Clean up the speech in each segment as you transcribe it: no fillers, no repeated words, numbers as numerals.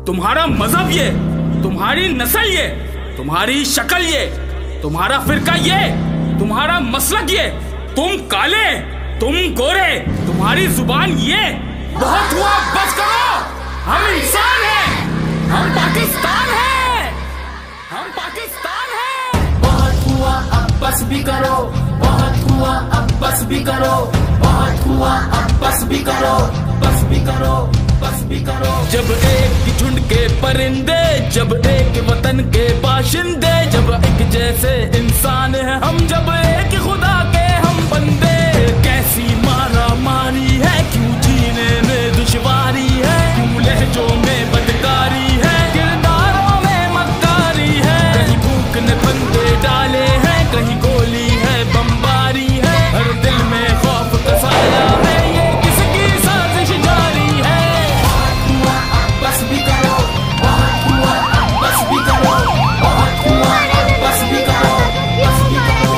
तुम्हारा मजहब ये, तुम्हारी नस्ल ये, तुम्हारी शक्ल ये, तुम्हारा फिरका ये, तुम्हारा मसलक ये, तुम काले, तुम गोरे, तुम्हारी जुबान ये। बहुत हुआ, बस करो। हम इंसान हैं, हम पाकिस्तान हैं, हम पाकिस्तान हैं। बहुत हुआ अब बस भी करो, बहुत हुआ अब बस भी करो, बहुत हुआ अब बस भी करो, बस भी करो, बस भी करो। जब एक झुंड के परिंदे, जब एक वतन के बाशिंदे, जब एक जैसे इंसान है हम, जब एक खुदा के हम बंदे। कैसी मारा मारी है, क्यों जीने में दुश्वारी है, क्यों लहजों में बदकारी है, किरदारों में मक्कारी है। कहीं भूख ने फंदे डाले हैं, कहीं गोली है, बमबारी है, हर दिल में खौफ का साया है, ये किसकी साजिश जारी है। बहुत हुआ अब बस भी करो, बहुत हुआ अब बस भी करो, बहुत हुआ अब बस भी करो, बस भी करो।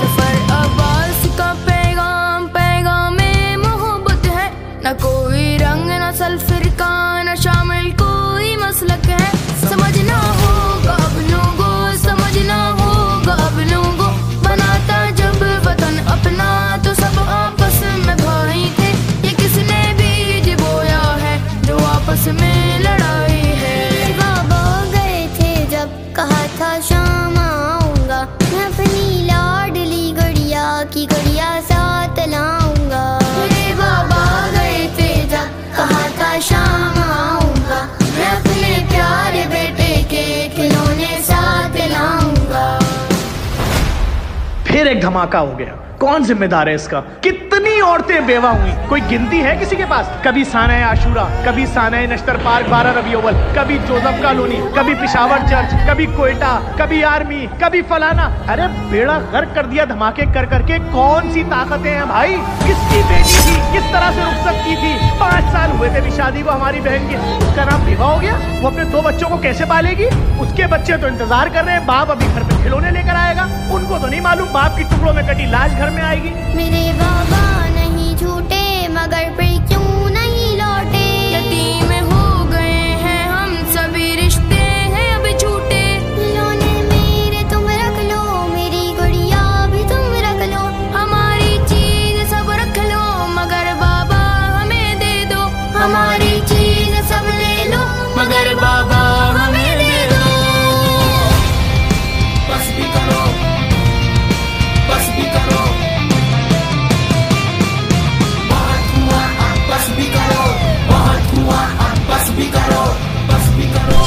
सफर अब्बास का पैगाम, पैगाम में मोहब्बत है, न कोई रंग न सल फिरका, न शामिल कोई मसलक है। समझना होगा अपनों को, समझना होगा अपनों को, बनाता जब वतन अपना तो सब आपस में भाई थे। ये किसने बीज बोया है जो आपस में लड़ाई है। बाबा गए थे जब कहा था शाम आऊंगा, मैं अपनी लाडली गड़िया की गड़िया साथ लाऊंगा। मेरे बाबा गए थे जब कहा था शाम आऊंगा, मैं अपने प्यारे बेटे के खिलौने साथ लाऊंगा। फिर एक धमाका हो गया। कौन जिम्मेदार है इसका? कितनी औरतें बेवा हुई, कोई गिनती है किसी के पास? कभी साना आशूरा, कभी साना नश्तर पार्क 12 रबी अव्वल, कभी जोसेफ कॉलोनी, कभी पिशावर चर्च, कभी कोयटा, कभी आर्मी, कभी फलाना। अरे बेड़ा गर्क कर दिया धमाके कर करके। कौन सी ताकतें हैं भाई? किसकी बेटी थी, किस तरह से रुखसत की थी? 5 साल हुए थे भी शादी को हमारी बहन के, उसका नाम बेवा हो गया। वो अपने 2 बच्चों को कैसे पालेगी? उसके बच्चे तो इंतजार कर रहे हैं, बाप अभी घर पे खिलौने लेकर आएगा। उनको तो नहीं मालूम बाप की टुकड़ों में कटी लाश घर में आएगी। मेरे बाबा नहीं झूठे, मगर फिर क्यों नहीं लौटे? यतीम हो गए हैं हम, सभी रिश्ते हैं अब झूठे। खिलौने मेरे तुम रख लो, मेरी गुड़िया भी तुम रख लो, हमारी चीज सब रख लो, मगर बाबा हमें दे दो। हमारी चीज सब ले लो, मगर बाबा हमें दे दो। बस भी करो, बस भी करो। बहुत हुआ अब बस भी करो, बहुत हुआ अब बस भी करो, बस भी करो।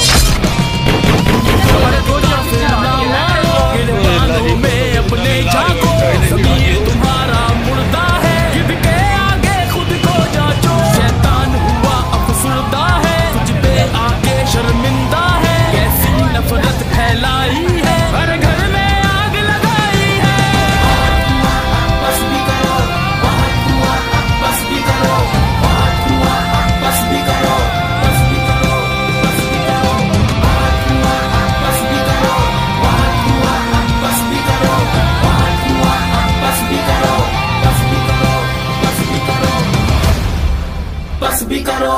में अपने झांको, ज़मीर तुम्हारा मुर्दा है, गिद्ध के आगे खुद को जांचो। शैतान हुआ अफसरदा है, तुझ पे आके शर्मिंदा है, कैसी नफरत फैलाई है, हर घर में आग लगाई है। बहुत हुआ अब बस भी करो, बहुत हुआ अब बस भी करो, बहुत हुआ अब बस भी करो, बस भी करो, बस भी करो। बहुत हुआ अब बस भी करो, बहुत हुआ अब बस भी करो, बहुत हुआ अब बस भी करो, बस भी करो, बस भी करो, बस भी करो।